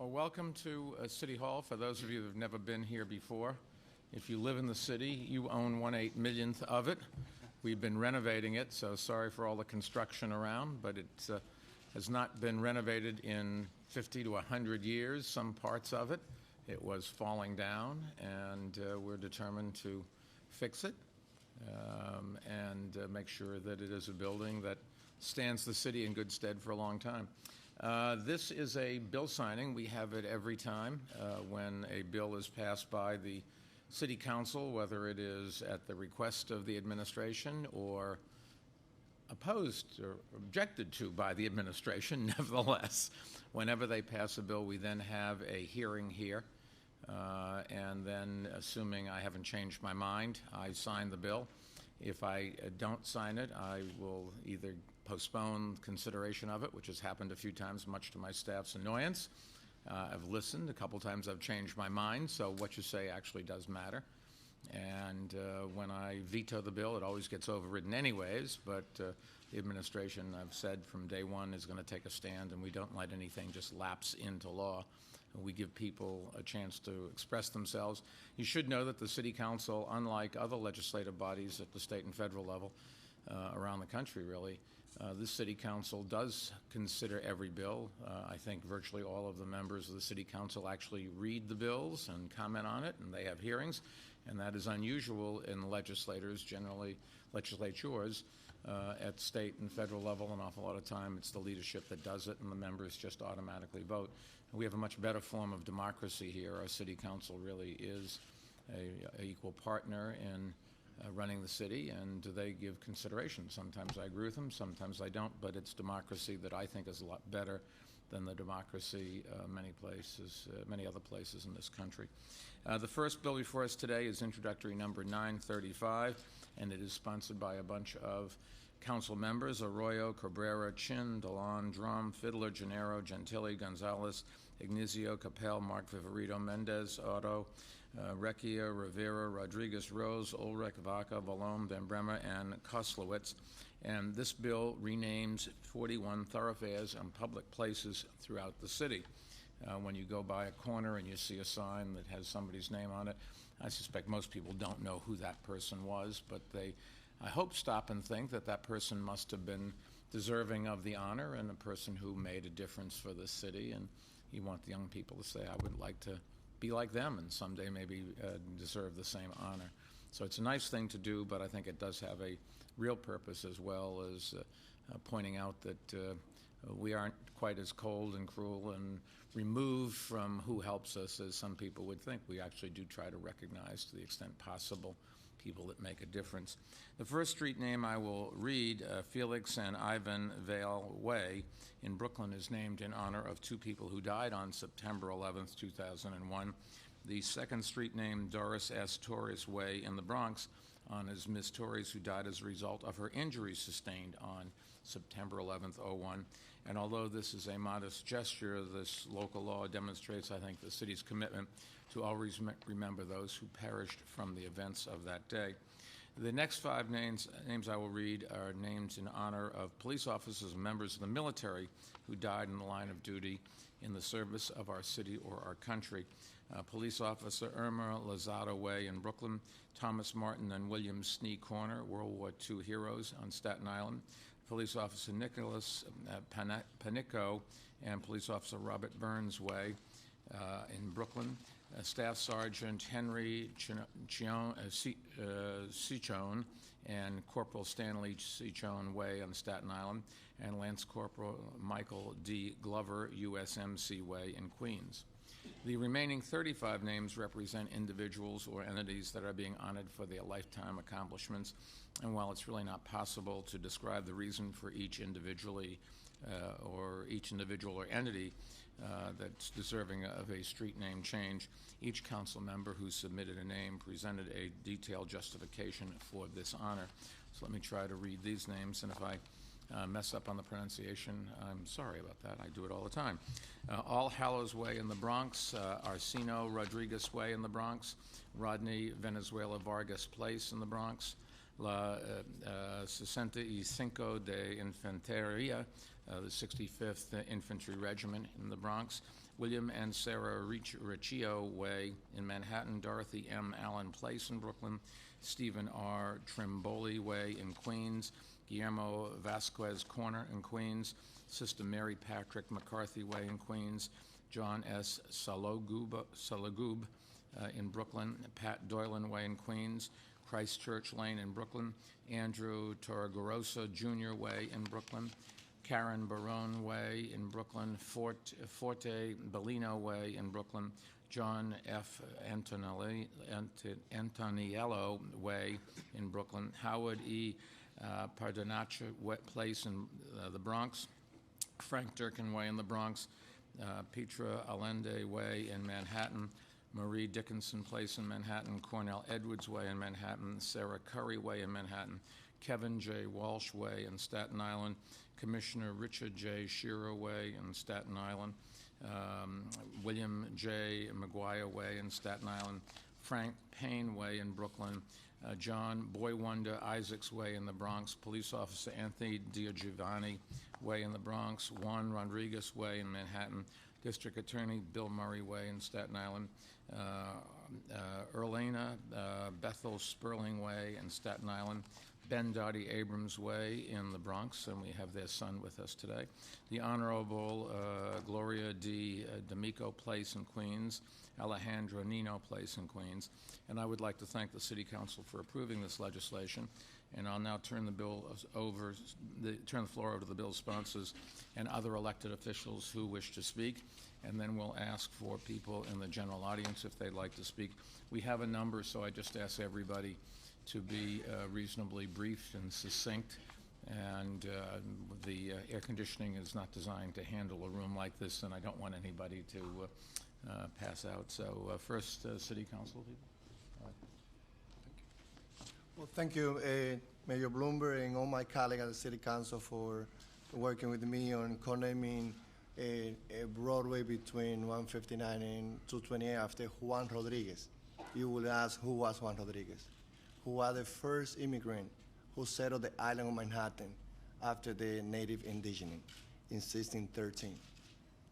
Well, welcome to City Hall. For those of you who have never been here before, if you live in the city, you own 1/8 millionth of it. We've been renovating it, so sorry for all the construction around, but it has not been renovated in 50 to 100 years, some parts of it. It was falling down, and we're determined to fix it and make sure that it is a building that stands the city in good stead for a long time. This is a bill signing. We have it every time when a bill is passed by the City Council, whether it is at the request of the administration or opposed or objected to by the administration. Nevertheless, whenever they pass a bill, we then have a hearing here. And then, assuming I haven't changed my mind, I sign the bill. If I don't sign it, I will either postpone consideration of it, which has happened a few times, much to my staff's annoyance. I've listened. A couple times I've changed my mind, so what you say actually does matter. And when I veto the bill, it always gets overridden anyways, but the administration, I've said from day one, is going to take a stand, and we don't let anything just lapse into law. We give people a chance to express themselves. You should know that the City Council, unlike other legislative bodies at the state and federal level around the country, really, this City Council does consider every bill. I think virtually all of the members of the City Council actually read the bills and comment on it, and they have hearings, and that is unusual in legislators, generally legislatures, at state and federal level. An awful lot of time it's the leadership that does it, and the members just automatically vote. We have a much better form of democracy here. Our City Council really is an equal partner in running the city, and they give consideration. Sometimes I agree with them, sometimes I don't, but it's democracy that I think is a lot better than the democracy many other places in this country. The first bill before us today is introductory number 935, and it is sponsored by a bunch of council members: Arroyo, Cabrera, Chin, Delon, Drum, Fiddler, Gennaro, Gentili, Gonzalez, Ignizio, Capel, Mark Viverito, Mendez, Otto, Recchia, Rivera, Rodriguez, Rose, Ulrich, Vaca, Valone, Van Bremer, and Koslowitz. And this bill renames 41 thoroughfares and public places throughout the city. When you go by a corner and you see a sign that has somebody's name on it, I suspect most people don't know who that person was, but they, I hope, stop and think that that person must have been deserving of the honor and a person who made a difference for the city. And you want the young people to say, I would like to be like them and someday maybe deserve the same honor. So it's a nice thing to do, but I think it does have a real purpose, as well as pointing out that we aren't quite as cold and cruel and removed from who helps us as some people would think. We actually do try to recognize, to the extent possible, people that make a difference. The first street name I will read, Felix and Ivan Vale Way in Brooklyn, is named in honor of two people who died on September 11th, 2001. The second street name, Doris S. Torres Way in the Bronx, honors Ms. Torres, who died as a result of her injuries sustained on September 11th, 01. And although this is a modest gesture, this local law demonstrates, I think, the city's commitment to always remember those who perished from the events of that day. The next five names I will read are names in honor of police officers and members of the military who died in the line of duty in the service of our city or our country. Police Officer Irma Lozada Way in Brooklyn, Thomas Martin and William Snee Corner, World War II heroes on Staten Island. Police Officer Nicholas Panico and Police Officer Robert Burns Way in Brooklyn. Staff Sergeant Henry Cichone and Corporal Stanley Cichone Way on Staten Island, and Lance Corporal Michael D. Glover, USMC Way in Queens. The remaining 35 names represent individuals or entities that are being honored for their lifetime accomplishments, and while it's really not possible to describe the reason for each individual or entity that's deserving of a street name change, each council member who submitted a name presented a detailed justification for this honor. So let me try to read these names, and if I mess up on the pronunciation, I'm sorry about that. I do it all the time. All Hallows Way in the Bronx, Arsino Rodriguez Way in the Bronx, Rodney Venezuela Vargas Place in the Bronx, La 65 de Infanteria, the 65th Infantry Regiment in the Bronx, William and Sarah Riccio Way in Manhattan, Dorothy M. Allen Place in Brooklyn, Stephen R. Trimboli Way in Queens, Guillermo Vasquez Corner in Queens, Sister Mary Patrick McCarthy Way in Queens, John S. Salogub in Brooklyn, Pat Doylan Way in Queens, Christchurch Lane in Brooklyn, Andrew Torregrosa Jr. Way in Brooklyn, Karen Barone Way in Brooklyn, Forte Bellino Way in Brooklyn, John F. Antoniello Way in Brooklyn, Howard E. Pardonaccia Place in the Bronx, Frank Durkin Way in the Bronx, Petra Allende Way in Manhattan, Marie Dickinson Place in Manhattan, Cornell Edwards Way in Manhattan, Sarah Curry Way in Manhattan, Kevin J. Walsh Way in Staten Island, Commissioner Richard J. Shearer Way in Staten Island, William J. McGuire Way in Staten Island, Frank Payne Way in Brooklyn, John Boy Wonder Isaacs Way in the Bronx, Police Officer Anthony Diagiovanni Way in the Bronx, Juan Rodriguez Way in Manhattan, District Attorney Bill Murray Way in Staten Island, Erlena Bethel Sperling Way in Staten Island, Ben Dottie Abrams Way in the Bronx, and we have their son with us today, the Honorable Gloria D. D'Amico Place in Queens, Alejandro Nino Place in Queens, and I would like to thank the City Council for approving this legislation. And I'll now turn the floor over to the bill's sponsors and other elected officials who wish to speak, and then we'll ask for people in the general audience if they'd like to speak. We have a number, so I just ask everybody to be reasonably brief and succinct, and the air conditioning is not designed to handle a room like this, and I don't want anybody to pass out. So first, City Council people. Well, thank you, Mayor Bloomberg and all my colleagues at the City Council for working with me on condemning a Broadway between 159 and 228 after Juan Rodriguez. You will ask, who was Juan Rodriguez? Who was the first immigrant who settled the island of Manhattan after the native indigenous in 1613. I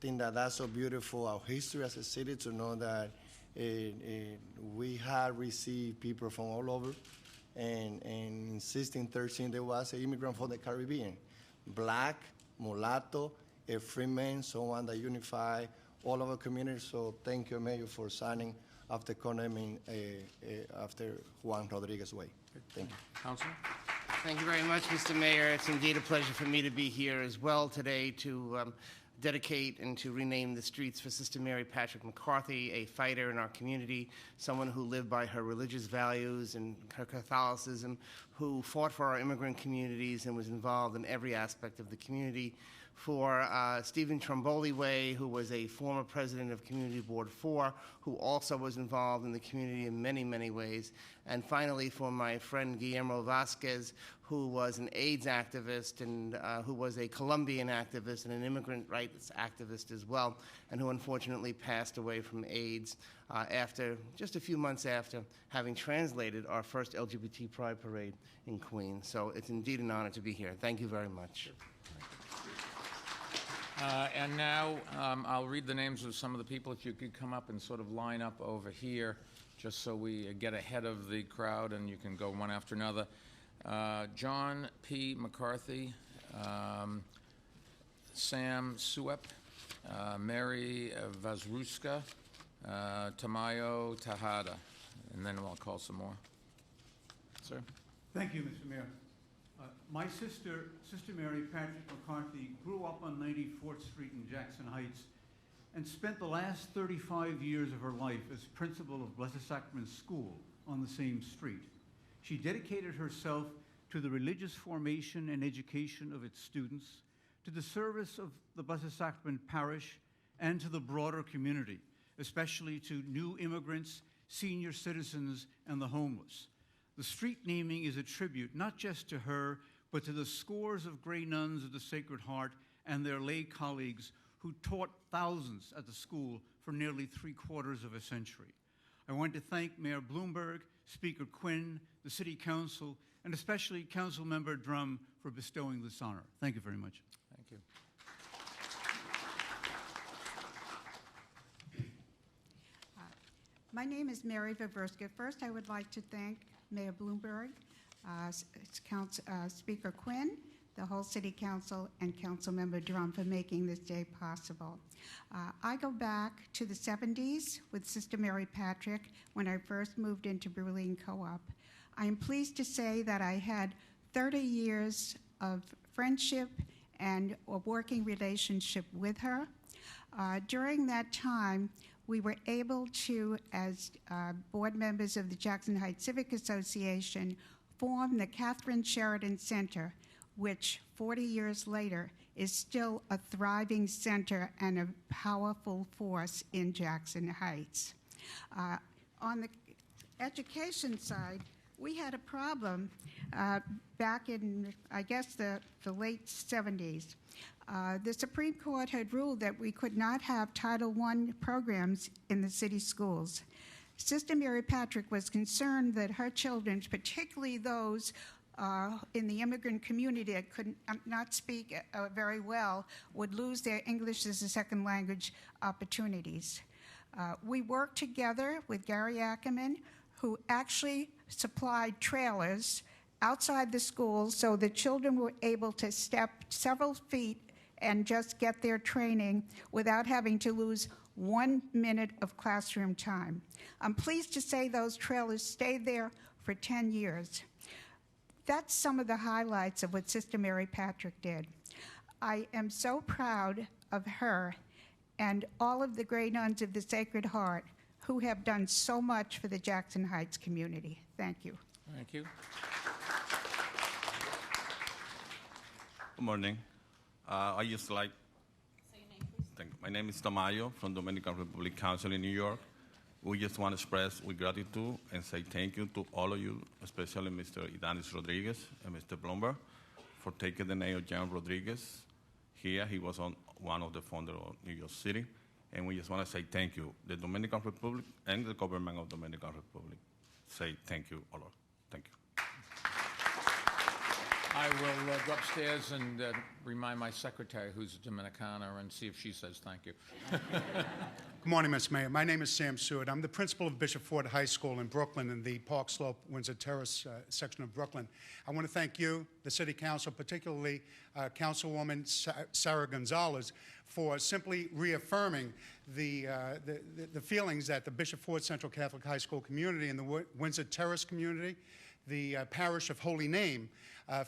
think that that's so beautiful, our history as a city, to know that we have received people from all over. And in 1613, there was an immigrant from the Caribbean, black, mulatto, a free man, someone that unified all of our communities. So thank you, Mayor, for signing after condemning after Juan Rodriguez Way. Thank you. Council? Thank you very much, Mr. Mayor. It's indeed a pleasure for me to be here as well today to dedicate and to rename the streets for Sister Mary Patrick McCarthy, a fighter in our community, someone who lived by her religious values and her Catholicism, who fought for our immigrant communities and was involved in every aspect of the community. For Stephen Tromboli Way, who was a former president of Community Board 4, who also was involved in the community in many, many ways. And finally, for my friend Guillermo Vasquez, who was an AIDS activist and who was a Colombian activist and an immigrant rights activist as well, and who unfortunately passed away from AIDS just a few months after having translated our first LGBT Pride Parade in Queens. So it's indeed an honor to be here. Thank you very much. And now I'll read the names of some of the people. If you could come up and sort of line up over here, just so we get ahead of the crowd and you can go one after another. John P. McCarthy, Sam Suep, Mary Vazruska, Tamayo Tejada, and then I'll call some more. Sir? Thank you, Mr. Mayor. My sister, Sister Mary Patrick McCarthy, grew up on 94th Street in Jackson Heights and spent the last 35 years of her life as principal of Blessed Sacrament School on the same street. She dedicated herself to the religious formation and education of its students, to the service of the Blessed Sacrament Parish, and to the broader community, especially to new immigrants, senior citizens, and the homeless. The street naming is a tribute not just to her, but to the scores of Grey Nuns of the Sacred Heart and their lay colleagues who taught thousands at the school for nearly 3/4 of a century. I want to thank Mayor Bloomberg, Speaker Quinn, the City Council, and especially Council Member Drum for bestowing this honor. Thank you very much. Thank you. My name is Mary Viverska. First, I would like to thank Mayor Bloomberg, Speaker Quinn, the whole City Council, and Councilmember Drum for making this day possible. I go back to the 70s with Sister Mary Patrick when I first moved into Berlin Co-op. I am pleased to say that I had 30 years of friendship and a working relationship with her. During that time, we were able to, as board members of the Jackson Heights Civic Association, form the Catherine Sheridan Center, which 40 years later is still a thriving center and a powerful force in Jackson Heights. On the education side, we had a problem back in, I guess, the late 70s. The Supreme Court had ruled that we could not have Title I programs in the city schools. Sister Mary Patrick was concerned that her children, particularly those in the immigrant community that could not speak very well, would lose their English as a second language opportunities. We worked together with Gary Ackerman, who actually supplied trailers outside the schools so the children were able to step several feet and just get their training without having to lose 1 minute of classroom time. I'm pleased to say those trailers stayed there for 10 years. That's some of the highlights of what Sister Mary Patrick did. I am so proud of her and all of the Grey Nuns of the Sacred Heart who have done so much for the Jackson Heights community. Thank you. Thank you. Good morning. I just like, say your name, please. My name is Tamayo from Dominican Republic Council in New York. We just want to express our gratitude and say thank you to all of you, especially Mr. Idanis Rodriguez and Mr. Bloomberg, for taking the name of John Rodriguez here. He was one of the founders of New York City. And we just want to say thank you. The Dominican Republic and the government of Dominican Republic say thank you all. Thank you. I will go upstairs and remind my secretary, who's a Dominicana, and see if she says thank you. Good morning, Mr. Mayor. My name is Sam Seward. I'm the principal of Bishop Ford High School in Brooklyn in the Park Slope, Windsor Terrace section of Brooklyn. I want to thank you, the City Council, particularly Councilwoman Sarah Gonzalez, for simply reaffirming the feelings that the Bishop Ford Central Catholic High School community and the Windsor Terrace community, the parish of Holy Name,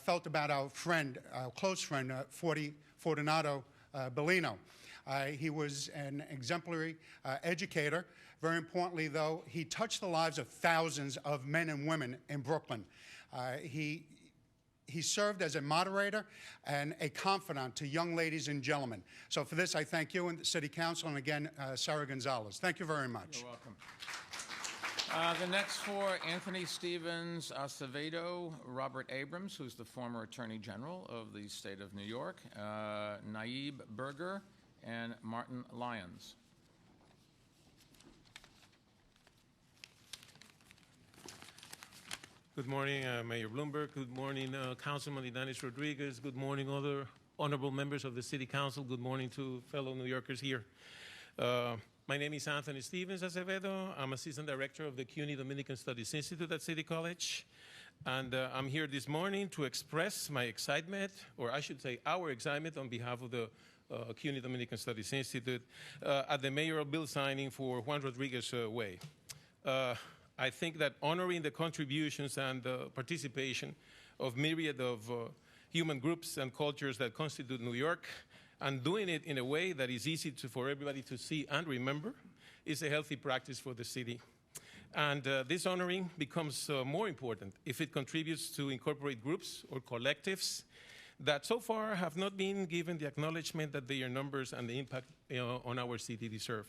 felt about our friend, our close friend, Fortunato Bellino. He was an exemplary educator. Very importantly, though, he touched the lives of thousands of men and women in Brooklyn. He served as a moderator and a confidant to young ladies and gentlemen. So for this, I thank you and the City Council, and again, Sarah Gonzalez. Thank you very much. You're welcome. The next four, Anthony Stevens Acevedo, Robert Abrams, who's the former Attorney General of the state of New York, Naib Berger, and Martin Lyons. Good morning, Mayor Bloomberg. Good morning, Councilman Idanis Rodriguez. Good morning, other honorable members of the City Council. Good morning to fellow New Yorkers here. My name is Anthony Stevens Acevedo. I'm Assistant Director of the CUNY Dominican Studies Institute at City College. And I'm here this morning to express my excitement, or I should say our excitement on behalf of the CUNY Dominican Studies Institute at the mayoral bill signing for Juan Rodriguez Way. I think that honoring the contributions and the participation of myriad of human groups and cultures that constitute New York, and doing it in a way that is easy for everybody to see and remember, is a healthy practice for the city. And this honoring becomes more important if it contributes to incorporate groups or collectives that so far have not been given the acknowledgement that their numbers and the impact on our city deserve.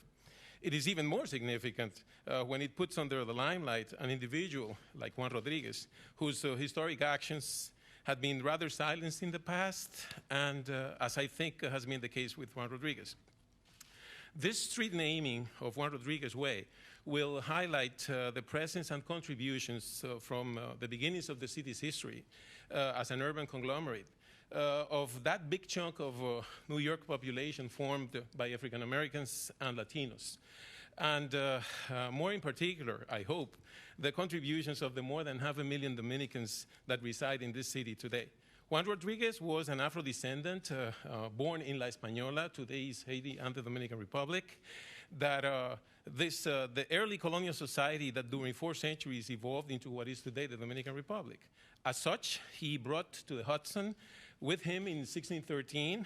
It is even more significant when it puts under the limelight an individual like Juan Rodriguez, whose historic actions had been rather silenced in the past, and as I think has been the case with Juan Rodriguez. This street naming of Juan Rodriguez Way will highlight the presence and contributions from the beginnings of the city's history as an urban conglomerate of that big chunk of New York population formed by African Americans and Latinos. and more in particular, I hope, the contributions of the more than 500,000 Dominicans that reside in this city today. Juan Rodriguez was an Afro-descendant born in La Española, today's Haiti and the Dominican Republic, that the early colonial society that during 4 centuries evolved into what is today the Dominican Republic. As such, he brought to the Hudson with him in 1613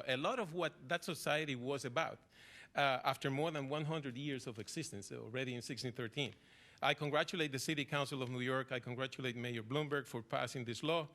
a lot of what that society was about after more than 100 years of existence already in 1613. I congratulate the City Council of New York. I congratulate Mayor Bloomberg for passing this law.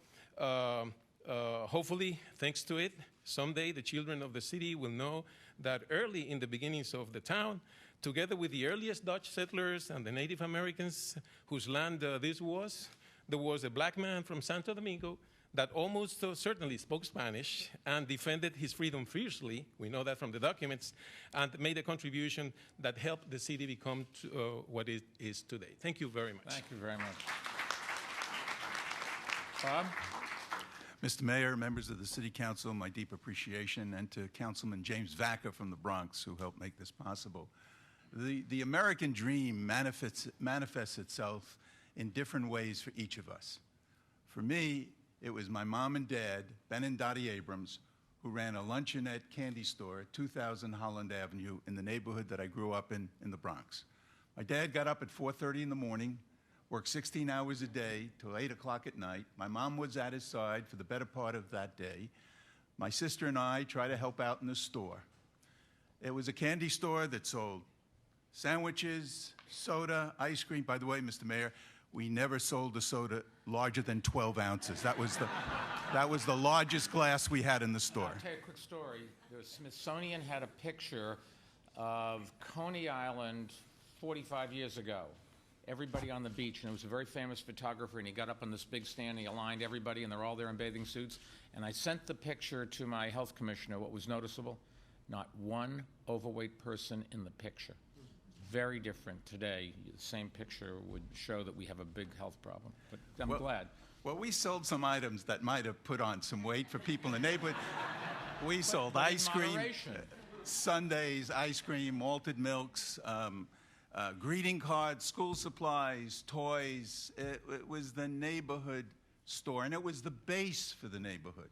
Hopefully, thanks to it, someday the children of the city will know that early in the beginnings of the town, together with the earliest Dutch settlers and the Native Americans whose land this was, there was a black man from Santo Domingo that almost certainly spoke Spanish and defended his freedom fiercely, we know that from the documents, and made a contribution that helped the city become what it is today. Thank you very much. Thank you very much. Bob? Mr. Mayor, members of the City Council, my deep appreciation, and to Councilman James Vaca from the Bronx, who helped make this possible. The American dream manifests itself in different ways for each of us. For me, it was my mom and dad, Ben and Dottie Abrams, who ran a luncheonette candy store at 2000 Holland Avenue in the neighborhood that I grew up in the Bronx. My dad got up at 4:30 in the morning, worked 16 hours a day till 8 o'clock at night. My mom was at his side for the better part of that day. My sister and I tried to help out in the store. It was a candy store that sold sandwiches, soda, ice cream. By the way, Mr. Mayor, we never sold a soda larger than 12 ounces. That was the largest glass we had in the store. I'll tell you a quick story. The Smithsonian had a picture of Coney Island 45 years ago. Everybody on the beach, and it was a very famous photographer, and he got up on this big stand, and he aligned everybody, and they're all there in bathing suits. And I sent the picture to my health commissioner. What was noticeable? Not one overweight person in the picture. Very different today. The same picture would show that we have a big health problem, but I'm glad. Well, we sold some items that might have put on some weight for people in the neighborhood. We sold ice cream, sundaes, ice cream, malted milks, greeting cards, school supplies, toys. It was the neighborhood store, and it was the base for the neighborhood.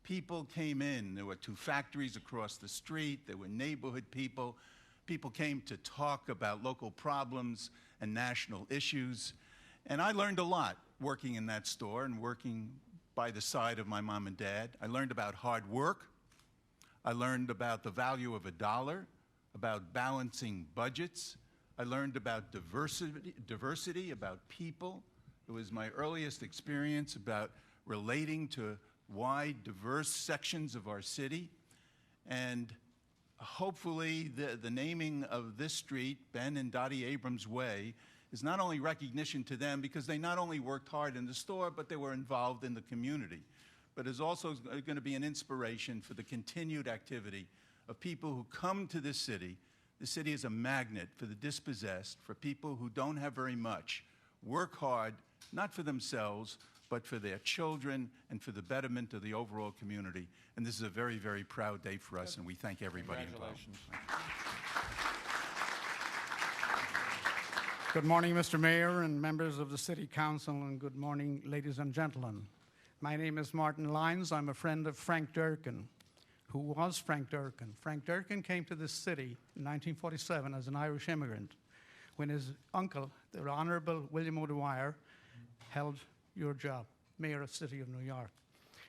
People came in. There were 2 factories across the street. There were neighborhood people. People came to talk about local problems and national issues. And I learned a lot working in that store and working by the side of my mom and dad. I learned about hard work. I learned about the value of a dollar, about balancing budgets. I learned about diversity, about people. It was my earliest experience about relating to wide, diverse sections of our city. And hopefully the naming of this street, Ben and Dottie Abrams Way, is not only recognition to them because they not only worked hard in the store, but they were involved in the community, but is also going to be an inspiration for the continued activity of people who come to this city. The city is a magnet for the dispossessed, for people who don't have very much, work hard, not for themselves, but for their children and for the betterment of the overall community. And this is a very, very proud day for us, and we thank everybody involved. Good morning, Mr. Mayor and members of the City Council, and good morning, ladies and gentlemen. My name is Martin Lyons. I'm a friend of Frank Durkin. Who was Frank Durkin? Frank Durkin came to this city in 1947 as an Irish immigrant when his uncle, the Honorable William O'Dwyer, held your job, Mayor of the City of New York.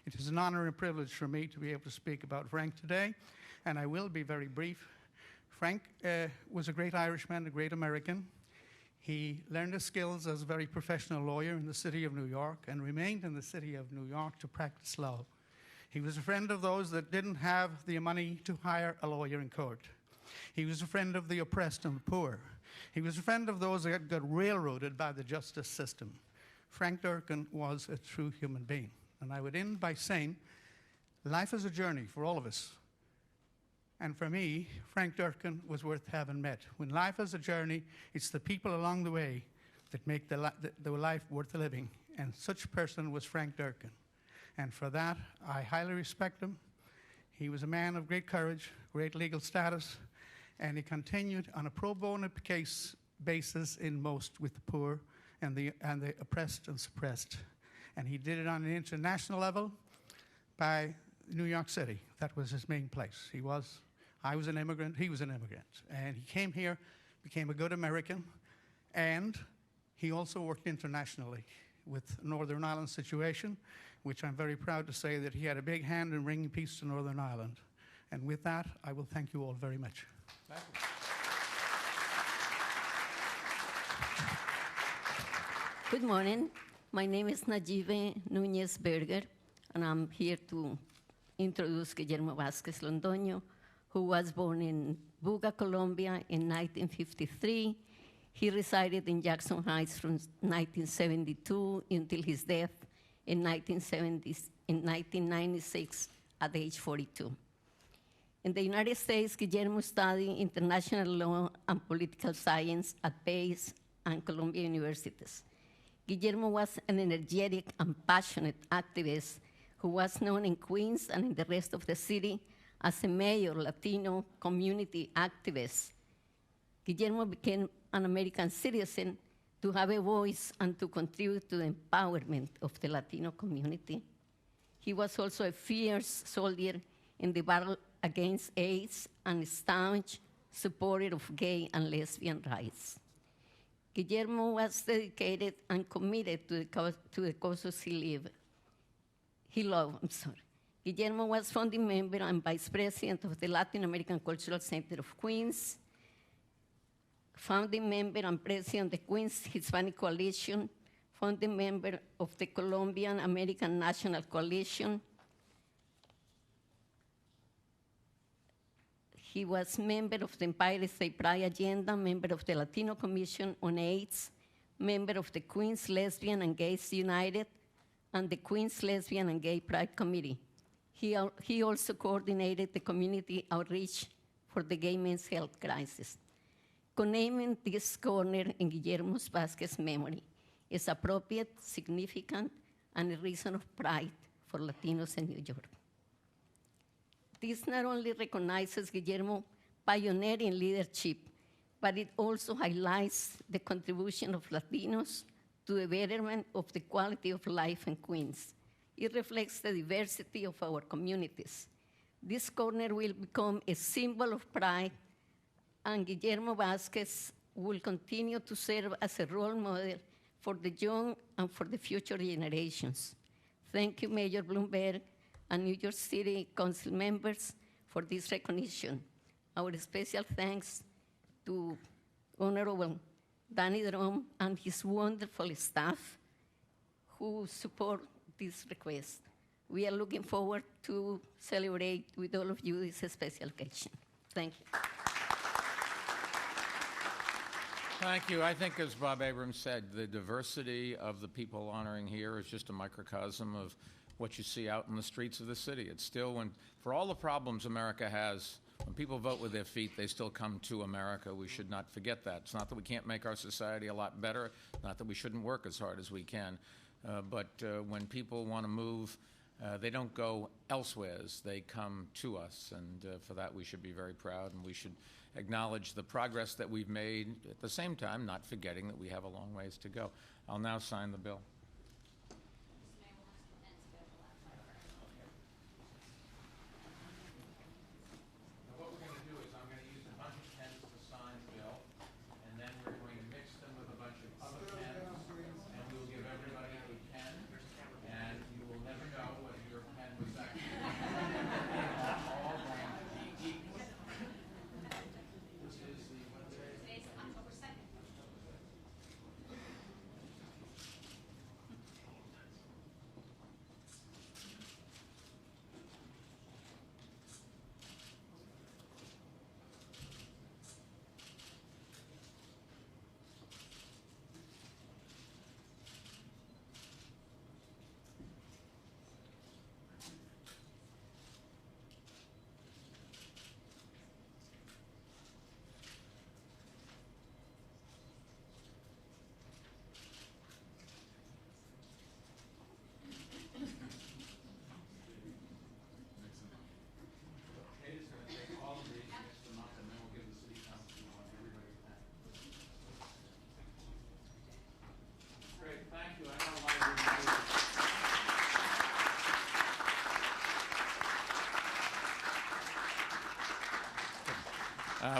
It is an honor and privilege for me to be able to speak about Frank today, and I will be very brief. Frank was a great Irishman, a great American. He learned his skills as a very professional lawyer in the City of New York and remained in the City of New York to practice law. He was a friend of those that didn't have the money to hire a lawyer in court. He was a friend of the oppressed and the poor. He was a friend of those that got railroaded by the justice system. Frank Durkin was a true human being. And I would end by saying, life is a journey for all of us. And for me, Frank Durkin was worth having met. When life is a journey, it's the people along the way that make the life worth living. And such a person was Frank Durkin. And for that, I highly respect him. He was a man of great courage, great legal status, and he continued on a pro bono case basis in most with the poor and the oppressed and suppressed. And he did it on an international level by New York City. That was his main place. I was an immigrant, he was an immigrant. And he came here, became a good American, and he also worked internationally with Northern Ireland situation, which I'm very proud to say that he had a big hand in bringing peace to Northern Ireland. And with that, I will thank you all very much. Thank you. Good morning. My name is Najibe Núñez Berger, and I'm here to introduce Guillermo Vázquez Londoño, who was born in Buga, Colombia in 1953. He resided in Jackson Heights from 1972 until his death in 1996 at age 42. In the United States, Guillermo studied international law and political science at Pace and Columbia universities. Guillermo was an energetic and passionate activist who was known in Queens and in the rest of the city as a major Latino community activist. Guillermo became an American citizen to have a voice and to contribute to the empowerment of the Latino community. He was also a fierce soldier in the battle against AIDS and a staunch supporter of gay and lesbian rights. Guillermo was dedicated and committed to the causes he loved. Guillermo was founding member and vice president of the Latin American Cultural Center of Queens, founding member and president of the Queens Hispanic Coalition, founding member of the Colombian American National Coalition. He was member of the Empire State Pride Agenda, member of the Latino Commission on AIDS, member of the Queens Lesbian and Gays United, and the Queens Lesbian and Gay Pride Committee. He also coordinated the community outreach for the gay men's health crisis. Naming this corner in Guillermo Vázquez's memory is appropriate, significant, and a reason of pride for Latinos in New York. This not only recognizes Guillermo's pioneering leadership, but it also highlights the contribution of Latinos to the betterment of the quality of life in Queens. It reflects the diversity of our communities. This corner will become a symbol of pride, and Guillermo Vázquez will continue to serve as a role model for the young and for the future generations. Thank you, Mayor Bloomberg and New York City Council members for this recognition. Our special thanks to Honorable Danny Drum and his wonderful staff who support this request. We are looking forward to celebrate with all of you this special occasion. Thank you. Thank you. I think, as Bob Abrams said, the diversity of the people honoring here is just a microcosm of what you see out in the streets of the city. It's still, for all the problems America has, when people vote with their feet, they still come to America. We should not forget that. It's not that we can't make our society a lot better, not that we shouldn't work as hard as we can, but when people want to move, they don't go elsewhere. They come to us, and for that we should be very proud, and we should acknowledge the progress that we've made, at the same time not forgetting that we have a long ways to go. I'll now sign the bill.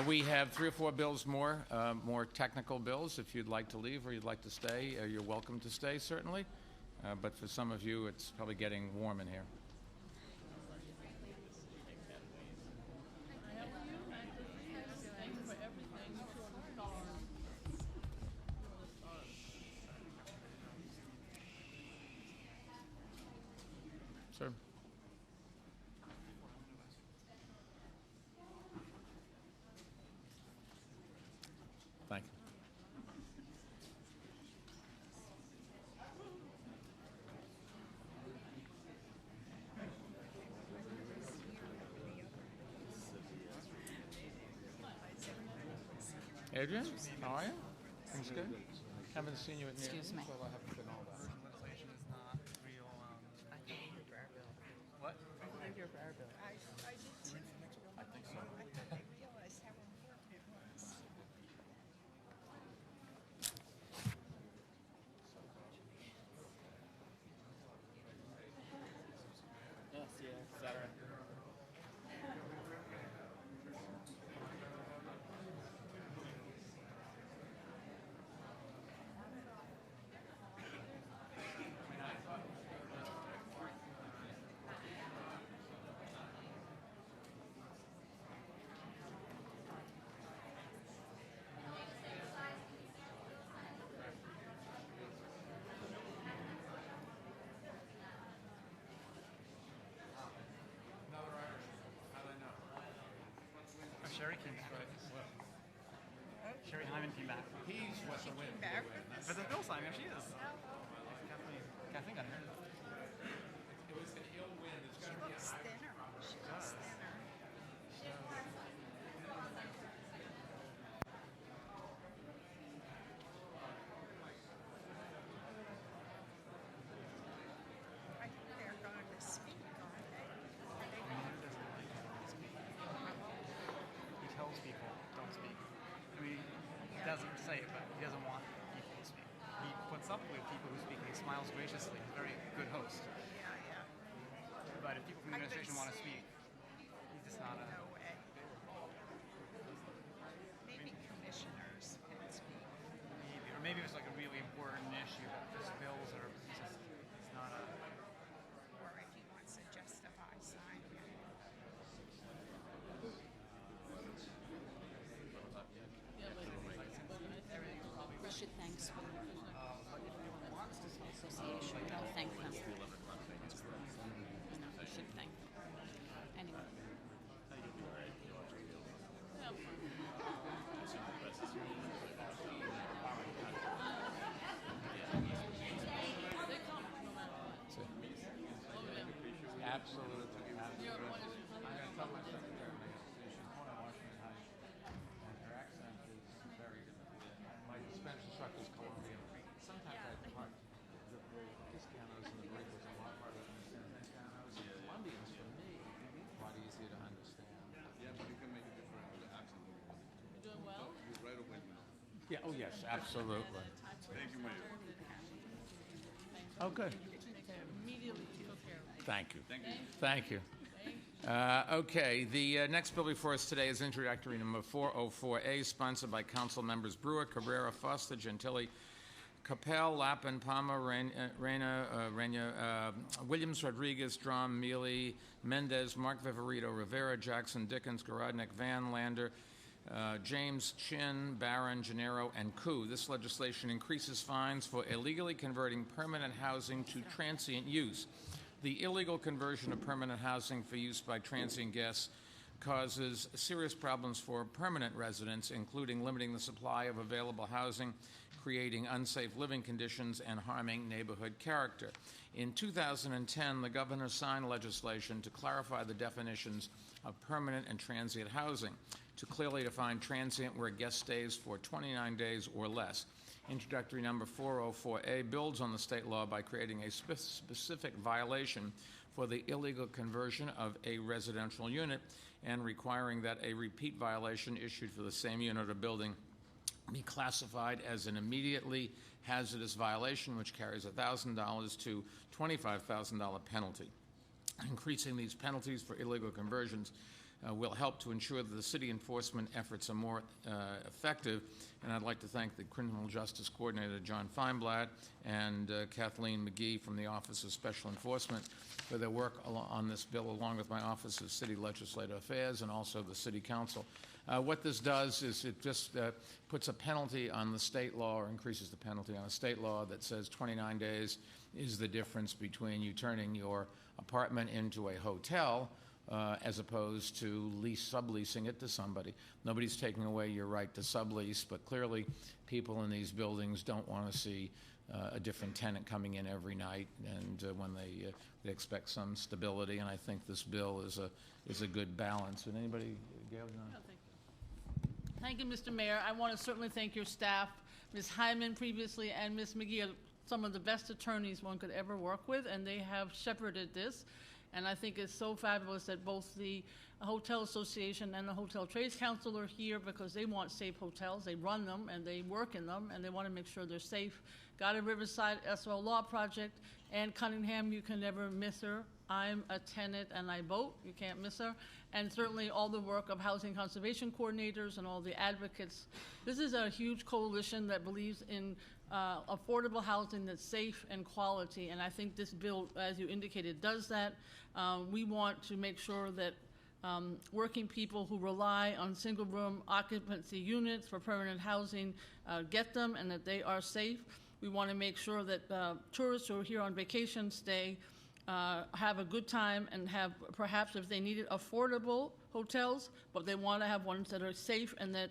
We have 3 or 4 bills more, more technical bills. If you'd like to leave or you'd like to stay, you're welcome to stay, certainly. But for some of you, it's probably getting warm in here. Sir? Thank you. Adrian, how are you? Things good? Haven't seen you at meetings. Excuse me. So I haven't been all that. Legislation is not real. I think your prayer bill. What? I think your prayer bill. I did too. I think so. I thought they realized how important it was. Yes, yeah, etc. Sherry came back. Sherry Hyman came back. He's what's the wind. Back. But the Bill sign, there she is. Kathleen got her. It was an ill wind. It's She looks thinner. She looks thinner. I think they're going to speak, aren't they? He tells people, don't speak. I mean, he doesn't say it, but he doesn't want people to speak. He puts up with people who speak and he smiles graciously. He's a very good host. Yeah, yeah. But if people from the I've been administration want to seeing- speak, he's just not a... No way. Maybe commissioners can speak. Maybe, or maybe it's like a really important issue. Just bills are just, it's not a... Or if he wants to justify signing it. We should thank school. Association. No, thank them. No, we should thank them. Anyway. Absolutely. I'm going to tell my secretary, she's born in Washington Heights, and her accent is very good. My Spanish instructor is Colombian. Sometimes I part the Hispanos and the Ricos a lot harder to understand than Hispanos. Colombians, for me, a lot easier to understand. Yeah, but you can make a different accent. You doing well? Right away, you know. Yeah, oh yes, absolutely. Thank you, Mayor. Oh, good. Immediately took care of it. Thank you. Thank you. Okay, the next bill before us today is introductory number 404A, sponsored by Council Members Brewer, Cabrera, Foster, Gentili, Capel, Lappin, Palmer, Reyna, Williams, Rodriguez, Drum, Mealy, Mendez, Mark Viverito, Rivera, Jackson, Dickens, Garodnik, Van, Lander, James, Chin, Barron, Gennaro, and Koo. This legislation increases fines for illegally converting permanent housing to transient use. The illegal conversion of permanent housing for use by transient guests causes serious problems for permanent residents, including limiting the supply of available housing, creating unsafe living conditions, and harming neighborhood character. In 2010, the governor signed legislation to clarify the definitions of permanent and transient housing, to clearly define transient where a guest stays for 29 days or less. Introductory number 404A builds on the state law by creating a specific violation for the illegal conversion of a residential unit and requiring that a repeat violation issued for the same unit or building be classified as an immediately hazardous violation, which carries a $1,000 to $25,000 penalty. Increasing these penalties for illegal conversions will help to ensure that the city enforcement efforts are more effective. And I'd like to thank the Criminal Justice Coordinator, John Feinblatt, and Kathleen McGee from the Office of Special Enforcement for their work on this bill, along with my Office of City Legislative Affairs and also the City Council. What this does is it just puts a penalty on the state law, or increases the penalty on a state law that says 29 days is the difference between you turning your apartment into a hotel as opposed to subleasing it to somebody. Nobody's taking away your right to sublease, but clearly people in these buildings don't want to see a different tenant coming in every night, and when they expect some stability. And I think this bill is a good balance. Would anybody, Gail? No, thank you, Mr. Mayor. I want to certainly thank your staff, Ms. Hyman previously and Ms. McGee, are some of the best attorneys one could ever work with, and they have shepherded this. And I think it's so fabulous that both the Hotel Association and the Hotel Trades Council are here, because they want safe hotels. They run them and they work in them, and they want to make sure they're safe. Got a Riverside SRO Law Project, and Cunningham, you can never miss her. I'm a tenant and I vote. You can't miss her. And certainly all the work of housing conservation coordinators and all the advocates. This is a huge coalition that believes in affordable housing that's safe and quality, and I think this bill, as you indicated, does that. We want to make sure that working people who rely on single-room occupancy units for permanent housing get them, and that they are safe. We want to make sure that tourists who are here on vacation stay, have a good time, and have, perhaps if they need it, affordable hotels, but they want to have ones that are safe and that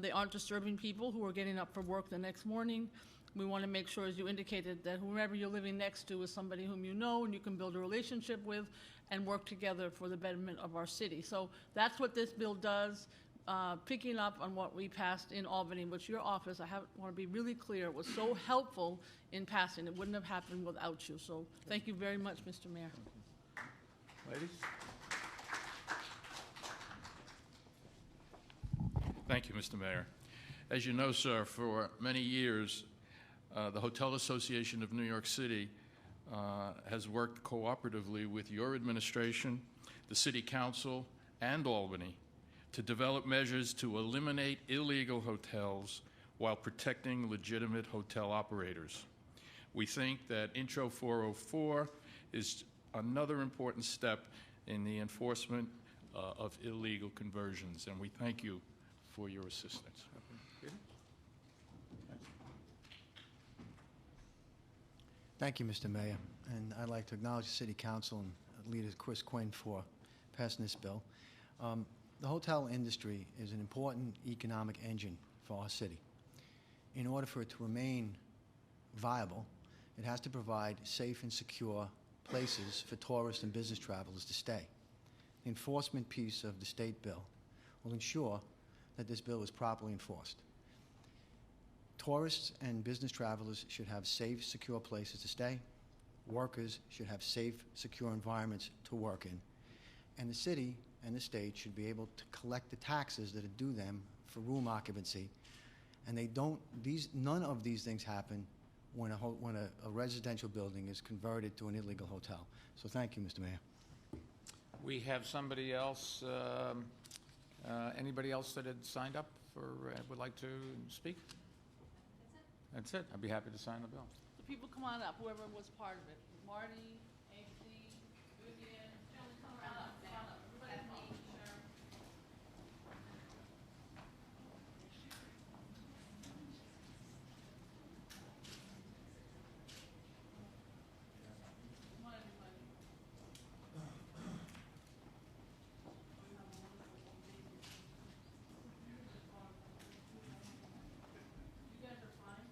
they aren't disturbing people who are getting up for work the next morning. We want to make sure, as you indicated, that whoever you're living next to is somebody whom you know and you can build a relationship with and work together for the betterment of our city. So that's what this bill does, picking up on what we passed in Albany, which your office, I want to be really clear, was so helpful in passing. It wouldn't have happened without you. So thank you very much, Mr. Mayor. Ladies? Thank you, Mr. Mayor. As you know, sir, for many years, the Hotel Association of New York City has worked cooperatively with your administration, the City Council, and Albany to develop measures to eliminate illegal hotels while protecting legitimate hotel operators. We think that Intro 404 is another important step in the enforcement of illegal conversions, and we thank you for your assistance. Thank you, Mr. Mayor, and I'd like to acknowledge the City Council and Leader Chris Quinn for passing this bill. The hotel industry is an important economic engine for our city. In order for it to remain viable, it has to provide safe and secure places for tourists and business travelers to stay. The enforcement piece of the state bill will ensure that this bill is properly enforced. Tourists and business travelers should have safe, secure places to stay. Workers should have safe, secure environments to work in. And the city and the state should be able to collect the taxes that are due them for room occupancy. And none of these things happen when a residential building is converted to an illegal hotel. So thank you, Mr. Mayor. We have somebody else, anybody else that had signed up for, would like to speak? That's it. I'd be happy to sign the bill. The people come on up, whoever was part of it. Marty, Ainsley, Vivian, come on up, Everybody come up. Sure. Come on, everybody. You guys are fine.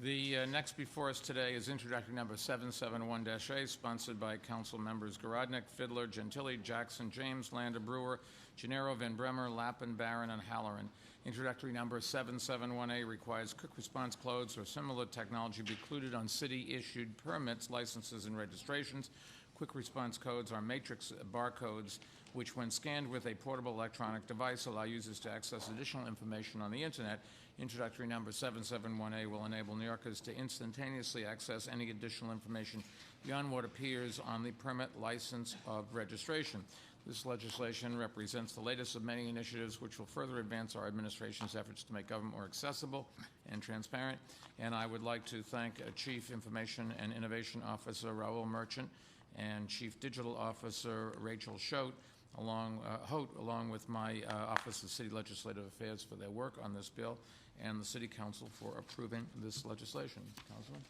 The next before us today is introductory number 771-A, sponsored by Council members Garodnick, Fiddler, Gentili, Jackson, James, Lander, Brewer, Gennaro, Van Bremer, Lappin, Barron, and Halloran. Introductory number 771-A requires quick response codes or similar technology be included on city-issued permits, licenses, and registrations. Quick response codes are matrix barcodes, which when scanned with a portable electronic device allow users to access additional information on the internet. Introductory number 771A will enable New Yorkers to instantaneously access any additional information beyond what appears on the permit, license, of registration. This legislation represents the latest of many initiatives which will further advance our administration's efforts to make government more accessible and transparent. And I would like to thank Chief Information and Innovation Officer Raul Merchant and Chief Digital Officer Rachel Hote, along with my Office of City Legislative Affairs for their work on this bill, and the City Council for approving this legislation. Councilman?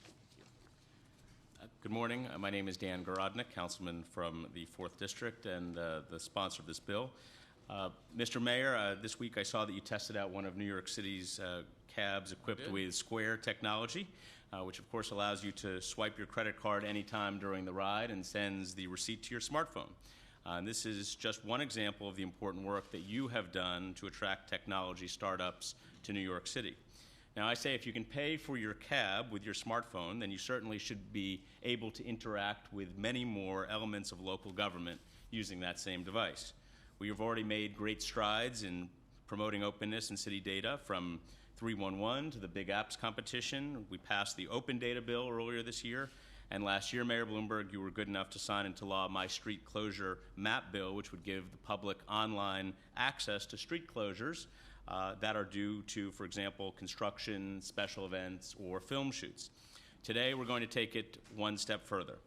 Good morning. My name is Dan Garodnick, Councilman from the 4th District and the sponsor of this bill. Mr. Mayor, this week I saw that you tested out one of New York City's cabs equipped with Square technology, which of course allows you to swipe your credit card anytime during the ride and sends the receipt to your smartphone. And this is just one example of the important work that you have done to attract technology startups to New York City. Now, I say if you can pay for your cab with your smartphone, then you certainly should be able to interact with many more elements of local government using that same device. We have already made great strides in promoting openness in city data, from 311 to the Big Apps competition. We passed the Open Data Bill earlier this year. And last year, Mayor Bloomberg, you were good enough to sign into law my street closure map bill, which would give the public online access to street closures that are due to, for example, construction, special events, or film shoots. Today, we're going to take it one step further.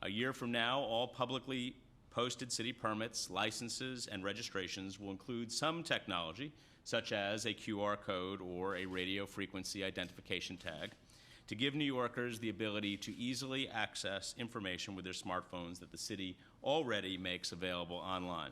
A year from now, all publicly posted city permits, licenses, and registrations will include some technology, such as a QR code or a radio frequency identification tag, to give New Yorkers the ability to easily access information with their smartphones that the city already makes available online.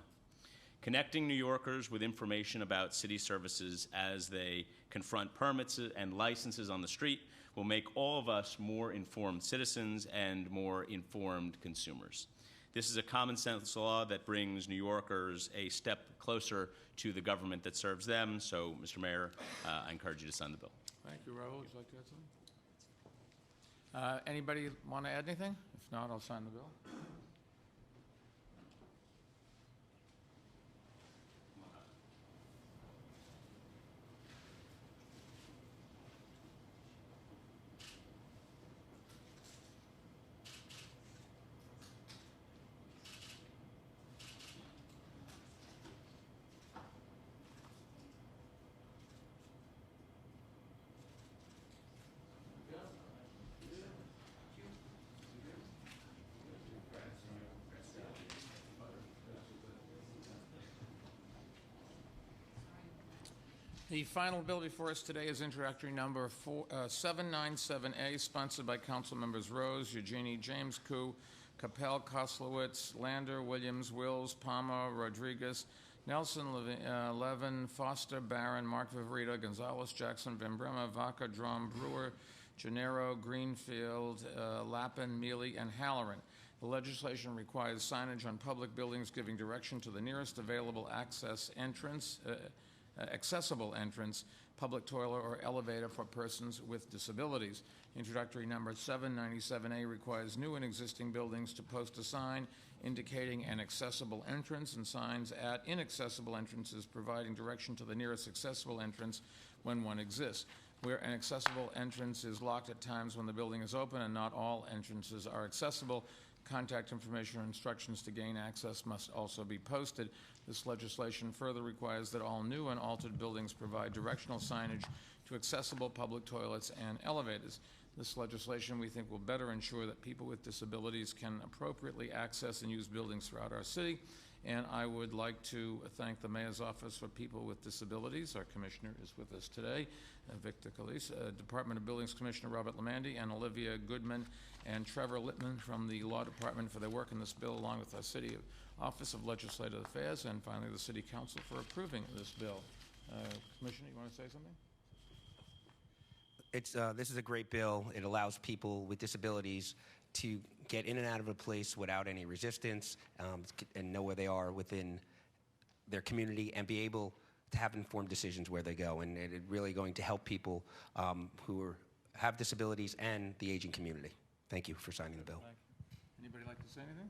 Connecting New Yorkers with information about city services as they confront permits and licenses on the street will make all of us more informed citizens and more informed consumers. This is a common sense law that brings New Yorkers a step closer to the government that serves them. So, Mr. Mayor, I encourage you to sign the bill. Thank you, Raul. Would you like to add something? Anybody want to add anything? If not, I'll sign the bill. The final bill before us today is introductory number 797A, sponsored by Council members Rose, Eugenie, James Koo, Capel, Koslowitz, Lander, Williams, Wills, Palmer, Rodriguez, Nelson, Levin, Foster, Barron, Mark Viverito, Gonzalez, Jackson, Van Bremer, Vaca, Drum, Brewer, Gennaro, Greenfield, Lappin, Mealy, and Halloran. The legislation requires signage on public buildings giving direction to the nearest available accessible entrance, public toilet, or elevator for persons with disabilities. Introductory number 797A requires new and existing buildings to post a sign indicating an accessible entrance and signs at inaccessible entrances providing direction to the nearest accessible entrance when one exists. Where an accessible entrance is locked at times when the building is open and not all entrances are accessible, contact information or instructions to gain access must also be posted. This legislation further requires that all new and altered buildings provide directional signage to accessible public toilets and elevators. This legislation, we think, will better ensure that people with disabilities can appropriately access and use buildings throughout our city. And I would like to thank the Mayor's Office for People with Disabilities. Our Commissioner is with us today, Victor Calise, Department of Buildings Commissioner Robert Lamandy, and Olivia Goodman and Trevor Littman from the Law Department for their work in this bill, along with our City Office of Legislative Affairs, and finally the City Council for approving this bill. Commissioner, you want to say something? This is a great bill. It allows people with disabilities to get in and out of a place without any resistance, and know where they are within their community and be able to have informed decisions where they go. And it's really going to help people who have disabilities and the aging community. Thank you for signing the bill. Anybody like to say anything?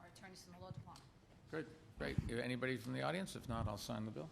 Our attorneys in the law department. Good, great. Anybody from the audience? If not, I'll sign the bill.